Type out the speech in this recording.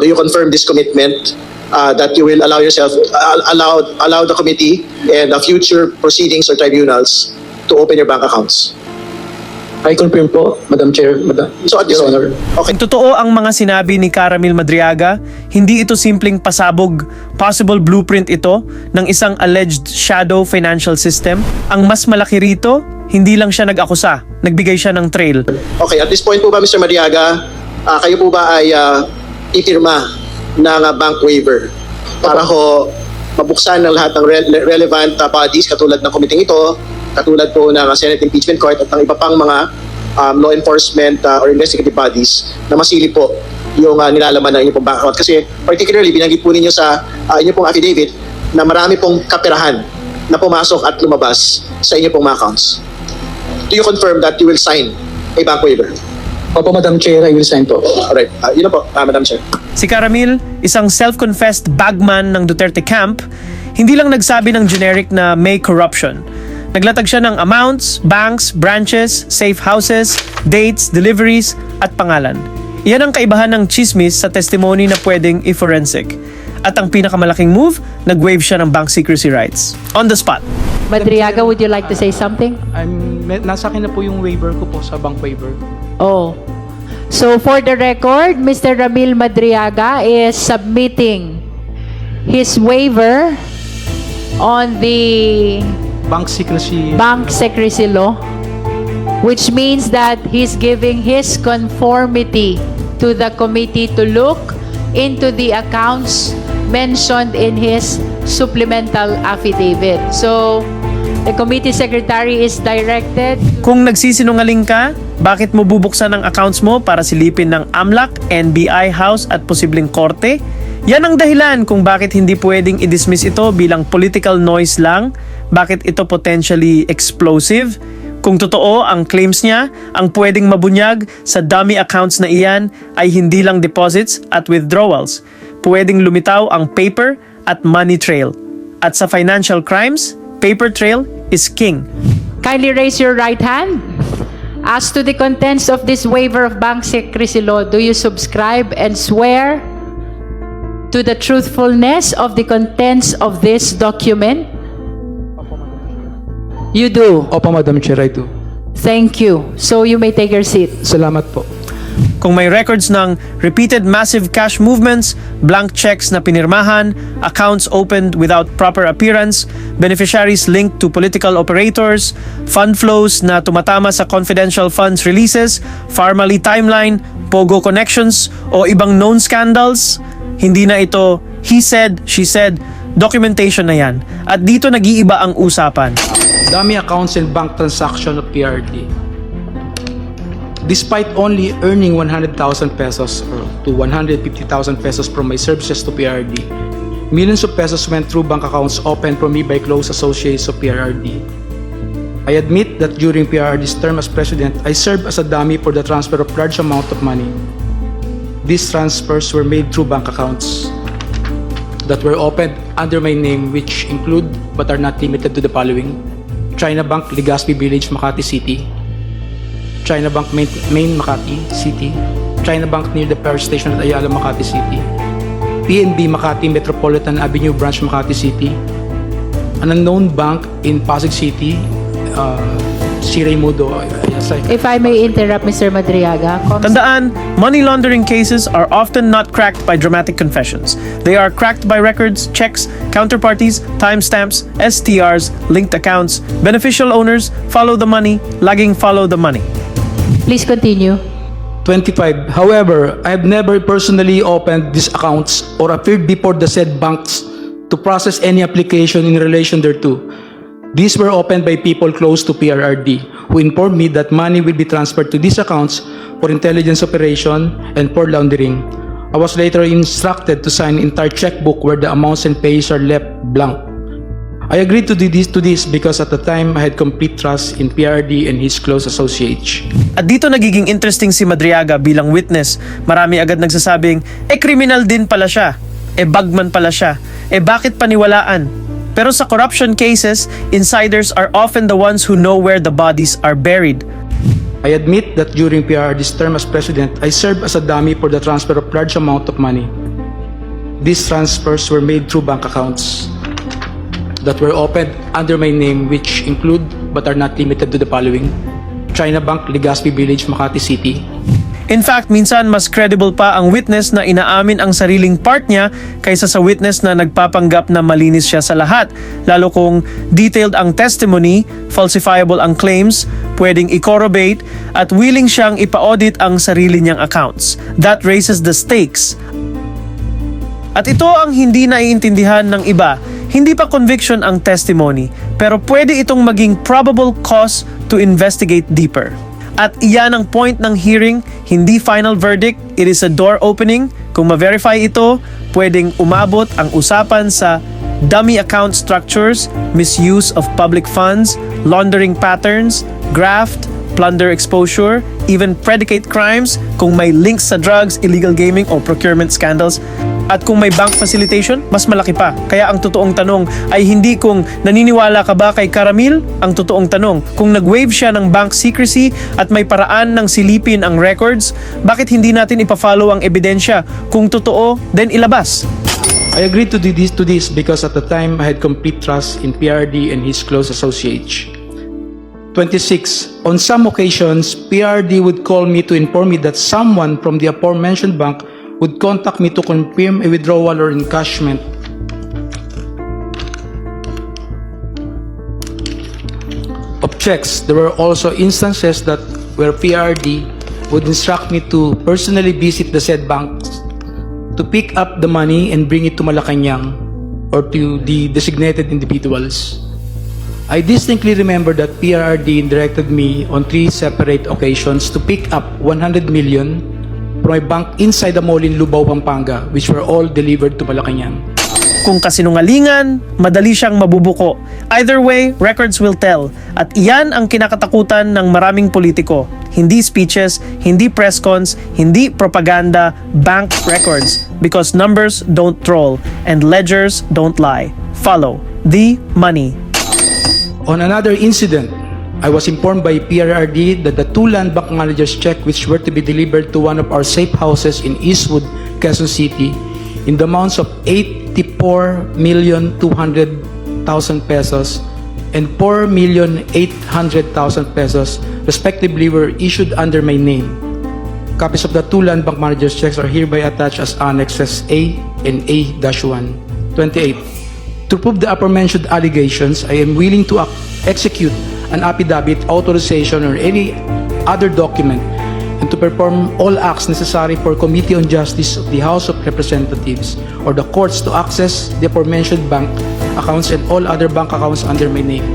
do you confirm this commitment that you will allow yourself, allow the committee and the future proceedings or tribunals to open your bank accounts? I confirm po, Madam Chair, So at this Your Honor. Okay. Kung totoo ang mga sinabi ni Caramil Madriaga, hindi ito simpleng pasabog. Possible blueprint ito ng isang alleged shadow financial system. Ang mas malaki rito, hindi lang siya nag-akusa, nagbigay siya ng trail. Okay, at this point po ba, Mr. Madriaga, kayo po ba ay ipirma ng bank waiver para ho mabuksan ng lahat ng relevant bodies katulad ng committee ito, katulad po ng Senate Impeachment Court at ng iba pang mga law enforcement or investigative bodies na masilip po yung nilalaman ng inyong pong bank account. Kasi particularly, binanggit po ninyo sa inyong pong affidavit na marami pong kaperahan na pumasok at lumabas sa inyong pong mga accounts. Do you confirm that you will sign a bank waiver? Opo, Madam Chair, I will sign po. Alright, yun na po, Madam Chair. Si Caramil, isang self-confessed bagman ng Duterte camp, hindi lang nagsabi ng generic na may corruption. Naglatag siya ng amounts, banks, branches, safe houses, dates, deliveries, at pangalan. Iyan ang kaibahan ng chismis sa testimony na pwedeng i-forensic. At ang pinakamalaking move, nag-waive siya ng bank secrecy rights. On the spot. Madriaga, would you like to say something? Nasa akin na po yung waiver ko po sa bank waiver. Oh. So for the record, Mr. Ramil Madriaga is submitting his waiver on the Bank secrecy. bank secrecy law, which means that he's giving his conformity to the committee to look into the accounts mentioned in his supplemental affidavit. So, the committee secretary is directed. Kung nagsisinungaling ka, bakit mo bubuksan ang accounts mo para silipin ng AMLAC, NBI House at posibleng korte? Yan ang dahilan kung bakit hindi pwedeng i-dismiss ito bilang political noise lang, bakit ito potentially explosive. Kung totoo ang claims niya, ang pwedeng mabunyag sa dummy accounts na iyan ay hindi lang deposits at withdrawals. Pwedeng lumitaw ang paper at money trail. At sa financial crimes, paper trail is king. Kindly raise your right hand. As to the contents of this waiver of bank secrecy law, do you subscribe and swear to the truthfulness of the contents of this document? You do. Opo, Madam Chair, I do. Thank you. So you may take your seat. Salamat po. Kung may records ng repeated massive cash movements, blank checks na pinirmahan, accounts opened without proper appearance, beneficiaries linked to political operators, fund flows na tumatama sa confidential funds releases, Farmally timeline, Pogo connections, o ibang known scandals, hindi na ito he said, she said, documentation na yan. At dito nag-iiba ang usapan. Dummy accounts and bank transaction of PRD. Despite only earning 100,000 pesos or to 150,000 pesos from my services to PRD, millions of pesos went through bank accounts opened for me by close associates of PRD. I admit that during PRD's term as president, I served as a dummy for the transfer of large amount of money. These transfers were made through bank accounts that were opened under my name, which include but are not limited to the following: China Bank, Legazpi Village, Makati City; China Bank, Main Makati City; China Bank near the power station at Ayala, Makati City; PNB Makati Metropolitan Avenue Branch, Makati City; an unknown bank in Pasig City, Si Raimundo. If I may interrupt, Mr. Madriaga. Tandaan, money laundering cases are often not cracked by dramatic confessions. They are cracked by records, checks, counterparties, timestamps, STRs, linked accounts, beneficial owners, follow the money, lagging follow the money. Please continue. 25. However, I have never personally opened these accounts or appeared before the said banks to process any application in relation thereto. These were opened by people close to PRRD, who informed me that money will be transferred to these accounts for intelligence operation and for laundering. I was later instructed to sign an entire checkbook where the amounts and pays are left blank. I agreed to do this because at the time I had complete trust in PRD and his close associates. At dito nagiging interesting si Madriaga bilang witness. Marami agad nagsasabing, criminal din pala siya. Bagman pala siya. Bakit paniwalaan? Pero sa corruption cases, insiders are often the ones who know where the bodies are buried. I admit that during PRD's term as president, I served as a dummy for the transfer of large amount of money. these transfers were made through bank accounts that were opened under my name, which include but are not limited to the following: China Bank, Legazpi Village, Makati City. In fact, minsan mas credible pa ang witness na inaamin ang sariling part niya kaysa sa witness na nagpapanggap na malinis siya sa lahat. Lalo kung detailed ang testimony, falsifiable ang claims, pwedeng i-corrobate, at willing siyang ipa-audit ang sarili niyang accounts. That raises the stakes. At ito ang hindi naiintindihan ng iba. Hindi pa conviction ang testimony, pero pwede itong maging probable cause to investigate deeper. At iyan ang point ng hearing, hindi final verdict, it is a door opening. Kung ma-verify ito, pwedeng umabot ang usapan sa dummy account structures, misuse of public funds, laundering patterns, graft, plunder exposure, even predicate crimes kung may links sa drugs, illegal gaming o procurement scandals. At kung may bank facilitation, mas malaki pa. Kaya ang totoong tanong ay hindi kung naniniwala ka ba kay Caramil, ang totoong tanong kung nag-waive siya ng bank secrecy at may paraan ng silipin ang records, bakit hindi natin ipa-follow ang ebidensya? Kung totoo, then ilabas. I agreed to do this because at the time I had complete trust in PRD and his close associates. 26. On some occasions, PRD would call me to inform me that someone from the aforementioned bank would contact me to confirm a withdrawal or encashment. Of checks, there were also instances that where PRD would instruct me to personally visit the said banks to pick up the money and bring it to Malacanang or to the designated individuals. I distinctly remember that PRD directed me on 3 separate occasions to pick up 100 million from a bank inside the mall in Lubao, Pampanga, which were all delivered to Malacanang. Kung kasinungalingan, madali siyang mabubuko. Either way, records will tell. At iyan ang kinakatakutan ng maraming politiko. Hindi speeches, hindi press cons, hindi propaganda, bank records. Because numbers don't troll and ledgers don't lie. Follow the money. On another incident, I was informed by PRRD that the 2 land bank managers' check which were to be delivered to one of our safe houses in Eastwood, Quezon City, in the amounts of 84,200,000 pesos and 4,800,000 pesos, respectively, were issued under my name. Copies of the 2 land bank managers' checks are hereby attached as annexes A and A-1. 28. To prove the aforementioned allegations, I am willing to execute an affidavit, authorization, or any other document, and to perform all acts necessary for Committee on Justice of the House of Representatives or the courts to access the aforementioned bank accounts and all other bank accounts under my name.